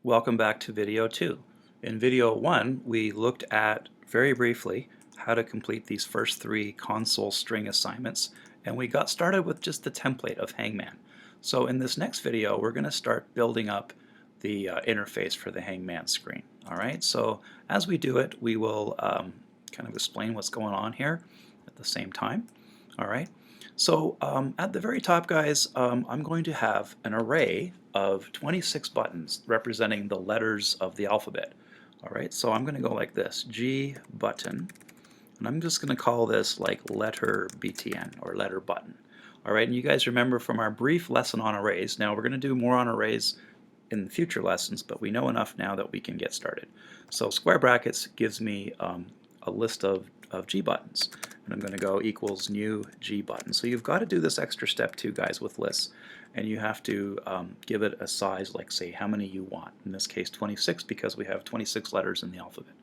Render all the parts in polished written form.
Welcome back to video 2. In video 1, we looked at very briefly how to complete these first 3 console string assignments, and we got started with just the template of Hangman. So in this next video, we're going to start building up the interface for the Hangman screen. Alright, so as we do it, we will kind of explain what's going on here at the same time. Alright, so at the very top, guys, I'm going to have an array of 26 buttons representing the letters of the alphabet. Alright, so I'm going to go like this, G button, and I'm just going to call this like letter BTN or letter button. Alright, and you guys remember from our brief lesson on arrays, now we're going to do more on arrays in future lessons, but we know enough now that we can get started. So square brackets gives me a list of G buttons, and I'm going to go equals new G button. So you've got to do this extra step too, guys, with lists, and you have to give it a size, like say how many you want. In this case 26, because we have 26 letters in the alphabet.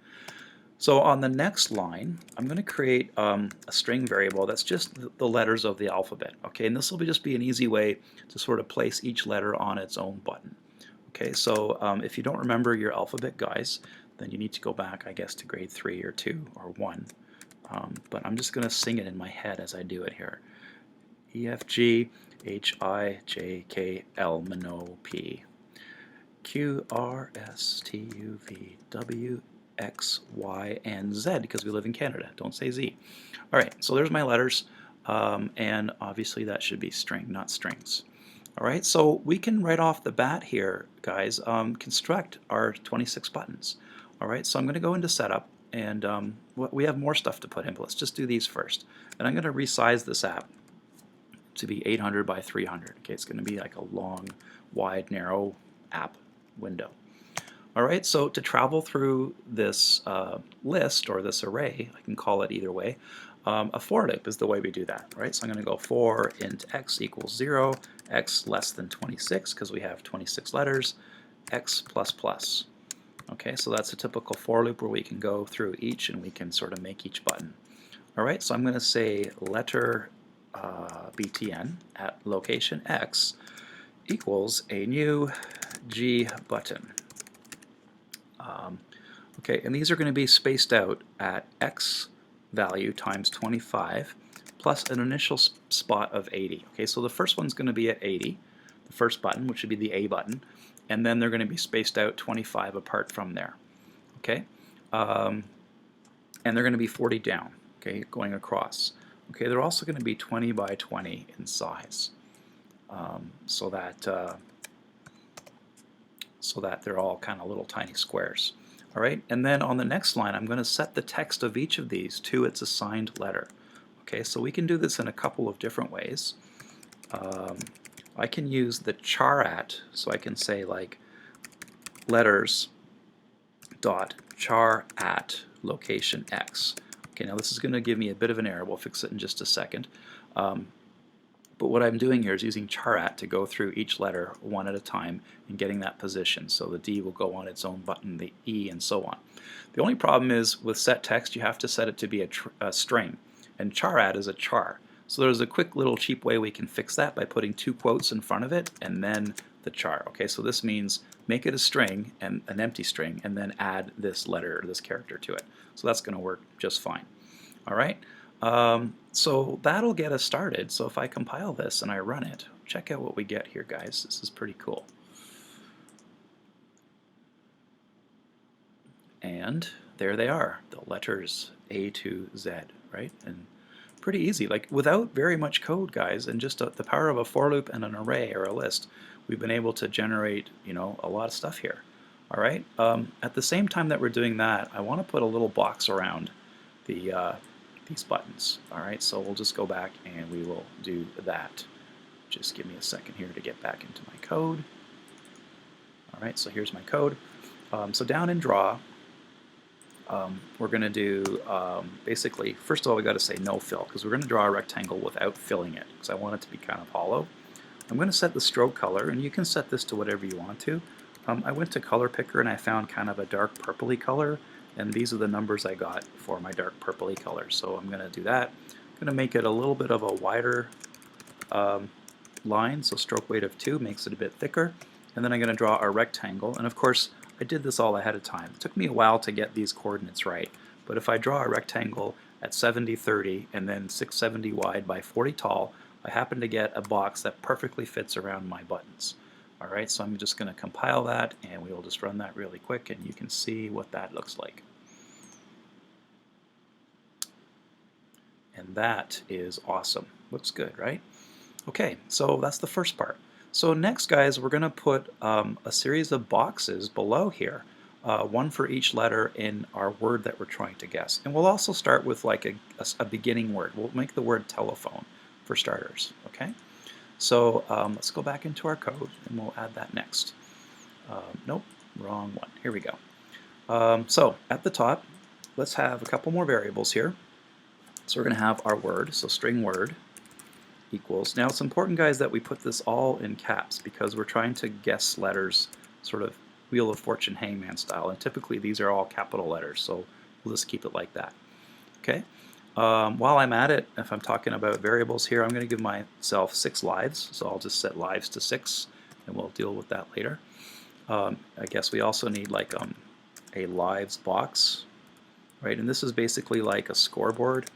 So on the next line, I'm going to create a string variable that's just the letters of the alphabet. Okay, and this will just be an easy way to sort of place each letter on its own button. Okay, so if you don't remember your alphabet, guys, then you need to go back, I guess, to grade 3 or 2 or 1. But I'm just going to sing it in my head as I do it here. E, F, G, H, I, J, K, L, M, N, O, P, Q, R, S, T, U, V, W, X, Y, and Z, because we live in Canada. Don't say Z. Alright, so there's my letters, and obviously that should be string, not strings. Alright, so we can right off the bat here, guys, construct our 26 buttons. Alright, so I'm going to go into setup, and we have more stuff to put in, but let's just do these first. And I'm going to resize this app to be 800 by 300. Okay, it's going to be like a long, wide, narrow app window. Alright, so to travel through this list or this array, I can call it either way, a for loop is the way we do that. Right? So I'm going to go for int x equals 0, x less than 26, because we have 26 letters, x plus plus. Okay, so that's a typical for loop where we can go through each and we can sort of make each button. Alright, so I'm going to say letter BTN at location x equals a new G button. Okay, and these are going to be spaced out at x value times 25 plus an initial spot of 80. Okay, so the first one's going to be at 80, the first button, which would be the A button, and then they're going to be spaced out 25 apart from there. Okay, and they're going to be 40 down. Okay, going across. Okay, they're also going to be 20 by 20 in size, so that they're all kind of little tiny squares. All right, and then on the next line, I'm going to set the text of each of these to its assigned letter. Okay, so we can do this in a couple of different ways. I can use the char at, so I can say like letters dot char at location x. Okay, now this is going to give me a bit of an error. We'll fix it in just a second. But what I'm doing here is using char at to go through each letter one at a time and getting that position. So the D will go on its own button, the E, and so on. The only problem is with set text, you have to set it to be a string, and char at is a char. So there's a quick little cheap way we can fix that by putting 2 quotes in front of it and then the char. Okay, so this means make it a string, and an empty string, and then add this letter or this character to it. So that's going to work just fine. All right. So that'll get us started. So if I compile this and I run it, check out what we get here, guys. This is pretty cool. And there they are, the letters A to Z, right? And pretty easy, like without very much code, guys, and just the power of a for loop and an array or a list, we've been able to generate, you know, a lot of stuff here. All right. At the same time that we're doing that, I want to put a little box around the these buttons. Alright, so we'll just go back and we will do that. Just give me a second here to get back into my code. Alright, so here's my code. So down in draw, we're going to do basically, first of all, we got to say no fill, because we're going to draw a rectangle without filling it, because I want it to be kind of hollow. I'm going to set the stroke color, and you can set this to whatever you want to. I went to Color Picker and I found kind of a dark purpley color, and these are the numbers I got for my dark purpley color. So I'm going to do that. I'm going to make it a little bit of a wider line, so stroke weight of 2 makes it a bit thicker. and then I'm going to draw a rectangle, and of course I did this all ahead of time. It took me a while to get these coordinates right, but if I draw a rectangle at 70, 30, and then 670 wide by 40 tall, I happen to get a box that perfectly fits around my buttons. Alright, so I'm just going to compile that, and we will just run that really quick, and you can see what that looks like. And that is awesome. Looks good, right? Okay, so that's the first part. So next, guys, we're going to put a series of boxes below here, one for each letter in our word that we're trying to guess. And we'll also start with like a beginning word. We'll make the word telephone for starters, okay? So let's go back into our code, and we'll add that next. Nope, wrong one. Here we go. So at the top, let's have a couple more variables here. So we're going to have our word, so string word equals. Now it's important, guys, that we put this all in caps because we're trying to guess letters sort of Wheel of Fortune Hangman style, and typically these are all capital letters, so we'll just keep it like that. Okay. While I'm at it, if I'm talking about variables here, I'm going to give myself 6 lives, so I'll just set lives to 6, and we'll deal with that later. I guess we also need like a lives box, right? And this is basically like a scoreboard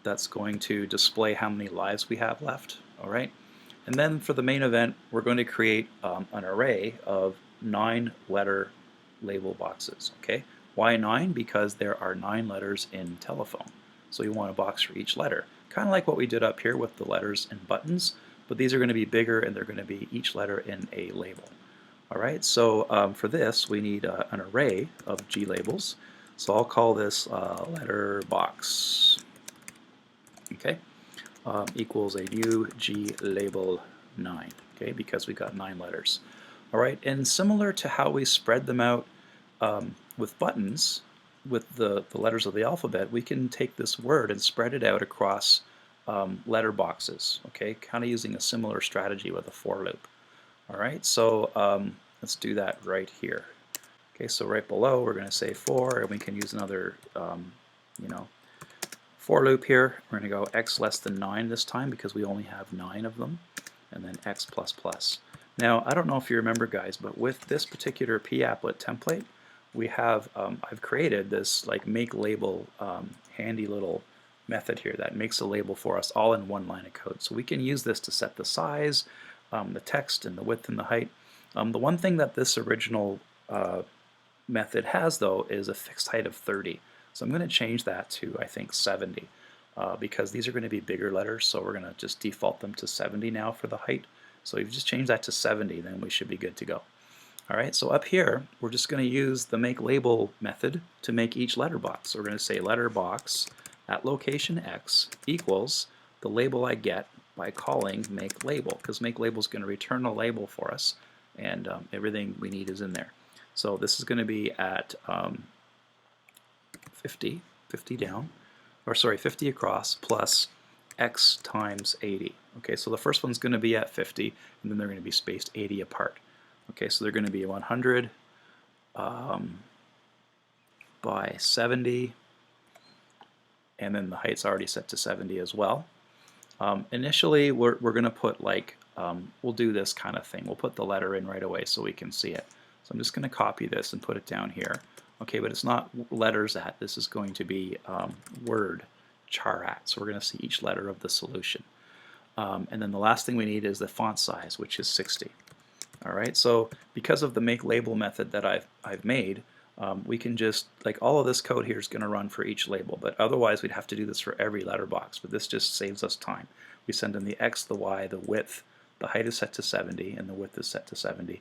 that's going to display how many lives we have left. All right. And then for the main event, we're going to create an array of 9 letter label boxes. Okay. Why 9? Because there are 9 letters in telephone. So you want a box for each letter. Kind of like what we did up here with the letters and buttons, but these are going to be bigger and they're going to be each letter in a label. All right. So for this, we need an array of G labels. So I'll call this letter box. Okay. Equals a new G label 9, okay, because we got 9 letters. All right, and similar to how we spread them out with buttons, with the letters of the alphabet, we can take this word and spread it out across letter boxes, okay, kind of using a similar strategy with a for loop. All right, so let's do that right here. Okay, so right below we're going to say for, and we can use another, for loop here. We're going to go x less than 9 this time because we only have 9 of them, and then x plus plus. Now, I don't know if you remember, guys, but with this particular PApplet template, we have I've created this like make label handy little method here that makes a label for us all in one line of code. So we can use this to set the size, the text, and the width and the height. The one thing that this original method has, though, is a fixed height of 30. So I'm going to change that to, I think, 70 because these are going to be bigger letters, so we're going to just default them to 70 now for the height. So if you just change that to 70, then we should be good to go. All right, so up here, we're just going to use the make label method to make each letter box. So we're going to say letter box at location x equals the label I get by calling make label, because make label is going to return a label for us, and everything we need is in there. So this is going to be at 50 down, or sorry, 50 across plus x times 80. Okay, so the first one's going to be at 50, and then they're going to be spaced 80 apart. Okay, so they're going to be 100 by 70, and then the height's already set to 70 as well. Initially, we're going to put like, we'll do this kind of thing. We'll put the letter in right away so we can see it. So I'm just going to copy this and put it down here. Okay, but it's not letters at, this is going to be word char at. So we're going to see each letter of the solution. And then the last thing we need is the font size, which is 60. All right, so because of the make label method that I've made, we can just, like, all of this code here is going to run for each label, but otherwise we'd have to do this for every letter box, but this just saves us time. We send in the x, the y, the width, the height is set to 70, and the width is set to 70.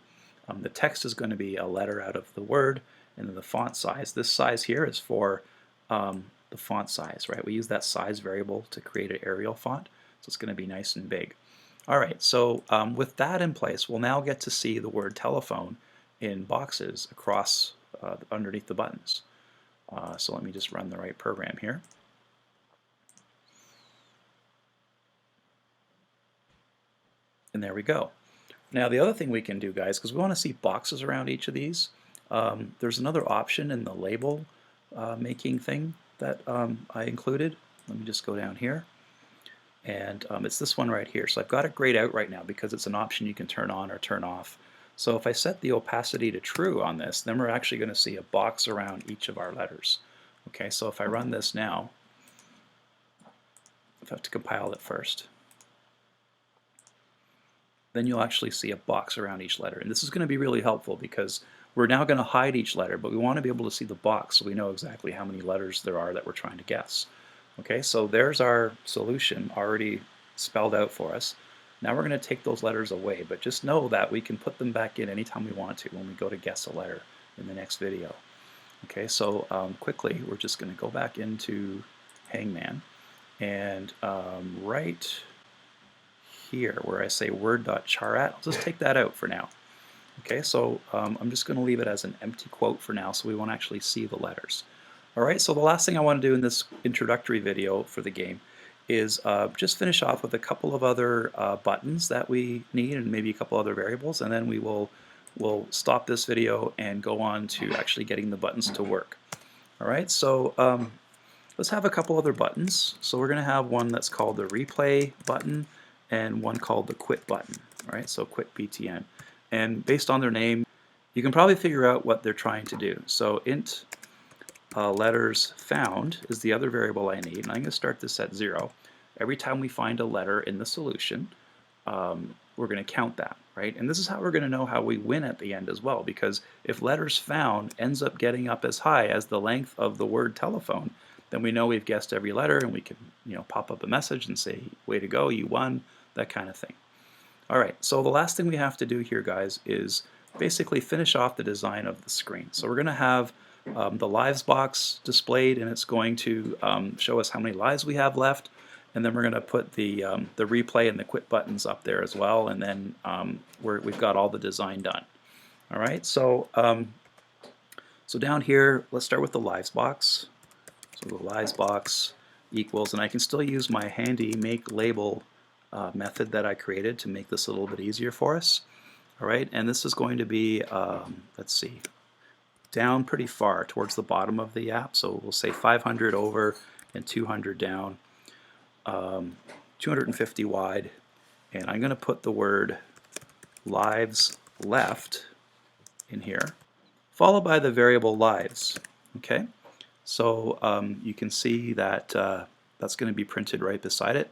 The text is going to be a letter out of the word, and then the font size. This size here is for the font size, right? We use that size variable to create an Arial font, so it's going to be nice and big. All right, so with that in place, we'll now get to see the word telephone in boxes across underneath the buttons. So let me just run the right program here. And there we go. Now the other thing we can do, guys, because we want to see boxes around each of these, there's another option in the label making thing that I included. Let me just go down here. And it's this one right here. So I've got it grayed out right now because it's an option you can turn on or turn off. So if I set the opacity to true on this, then we're actually going to see a box around each of our letters. Okay, so if I run this now, if I have to compile it first, then you'll actually see a box around each letter. And this is going to be really helpful because we're now going to hide each letter, but we want to be able to see the box so we know exactly how many letters there are that we're trying to guess. Okay, so there's our solution already spelled out for us. Now we're going to take those letters away, but just know that we can put them back in anytime we want to when we go to guess a letter in the next video. Okay, so quickly we're just going to go back into Hangman and right here where I say word.charat, I'll just take that out for now. Okay, so I'm just going to leave it as an empty quote for now so we won't actually see the letters. Alright, so the last thing I want to do in this introductory video for the game is just finish off with a couple of other buttons that we need and maybe a couple other variables, and then we'll stop this video and go on to actually getting the buttons to work. Alright, so let's have a couple other buttons. So we're going to have one that's called the replay button and one called the quit button. Alright, so quit BTN. And based on their name, you can probably figure out what they're trying to do. So int letters found is the other variable I need, and I'm going to start this at 0. Every time we find a letter in the solution, we're going to count that, right? And this is how we're going to know how we win at the end as well, because if letters found ends up getting up as high as the length of the word telephone, then we know we've guessed every letter, and we can, pop up a message and say, way to go, you won, that kind of thing. Alright, so the last thing we have to do here, guys, is basically finish off the design of the screen. So we're going to have the lives box displayed, and it's going to show us how many lives we have left, and then we're going to put the replay and the quit buttons up there as well, and then we've got all the design done. Alright, so so down here, let's start with the lives box. So the lives box equals, and I can still use my handy make label method that I created to make this a little bit easier for us. Alright, and this is going to be, let's see, down pretty far towards the bottom of the app, so we'll say 500 over and 200 down, 250 wide, and I'm going to put the word lives left in here, followed by the variable lives. Okay, so you can see that that's going to be printed right beside it,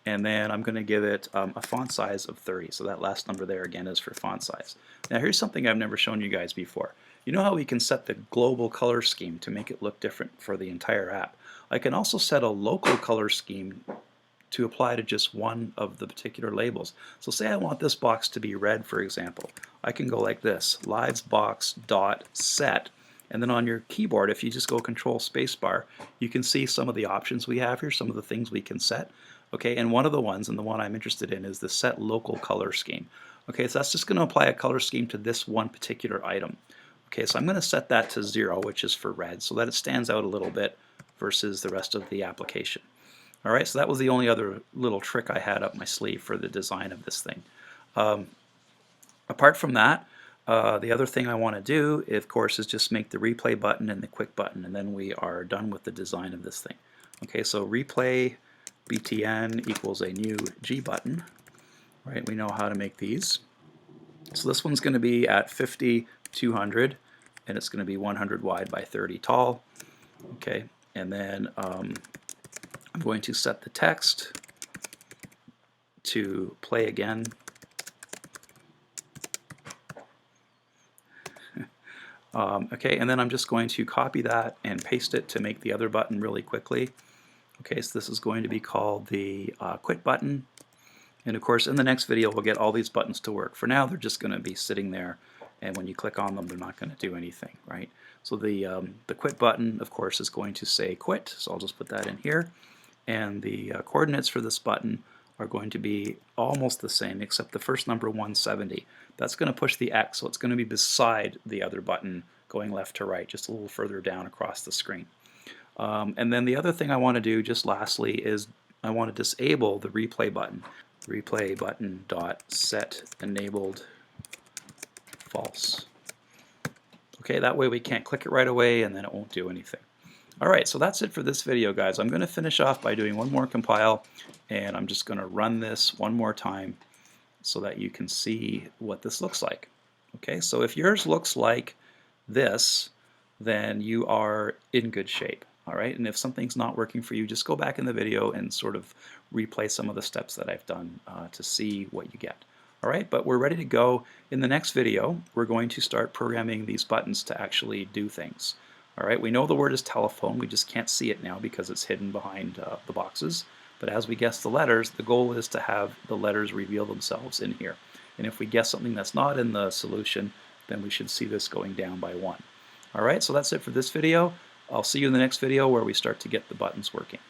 and then I'm going to give it a font size of 30, so that last number there again is for font size. Now here's something I've never shown you guys before. You know how we can set the global color scheme to make it look different for the entire app? I can also set a local color scheme to apply to just one of the particular labels. So say I want this box to be red, for example. I can go like this, livesbox.set, and then on your keyboard, if you just go Control Spacebar, you can see some of the options we have here, some of the things we can set. Okay, and one of the ones, and the one I'm interested in, is the Set Local Color Scheme. Okay, so that's just going to apply a color scheme to this one particular item. Okay, so I'm going to set that to 0, which is for red, so that it stands out a little bit versus the rest of the application. Alright, so that was the only other little trick I had up my sleeve for the design of this thing. Apart from that, the other thing I want to do, of course, is just make the replay button and the quick button, and then we are done with the design of this thing. Okay, so replay BTN equals a new G button. Right, we know how to make these. So this one's going to be at 50, 200, and it's going to be 100 wide by 30 tall. Okay, and then I'm going to set the text to play again. Okay, and then I'm just going to copy that and paste it to make the other button really quickly. Okay, so this is going to be called the quit button. And of course, in the next video, we'll get all these buttons to work. For now, they're just going to be sitting there, and when you click on them, they're not going to do anything, right? So the quit button, of course, is going to say quit, so I'll just put that in here. And the coordinates for this button are going to be almost the same, except the first number, 170. That's going to push the X, so it's going to be beside the other button, going left to right, just a little further down across the screen. And then the other thing I want to do, just lastly, is I want to disable the replay button. Replay button dot set enabled false. Okay, that way we can't click it right away and then it won't do anything. Alright, so that's it for this video, guys. I'm going to finish off by doing one more compile, and I'm just going to run this one more time so that you can see what this looks like. Okay, so if yours looks like this, then you are in good shape. All right, and if something's not working for you, just go back in the video and sort of replay some of the steps that I've done to see what you get. All right, but we're ready to go. In the next video, we're going to start programming these buttons to actually do things. All right, we know the word is telephone. We just can't see it now because it's hidden behind the boxes. But as we guess the letters, the goal is to have the letters reveal themselves in here. And if we guess something that's not in the solution, then we should see this going down by 1. All right, so that's it for this video. I'll see you in the next video where we start to get the buttons working.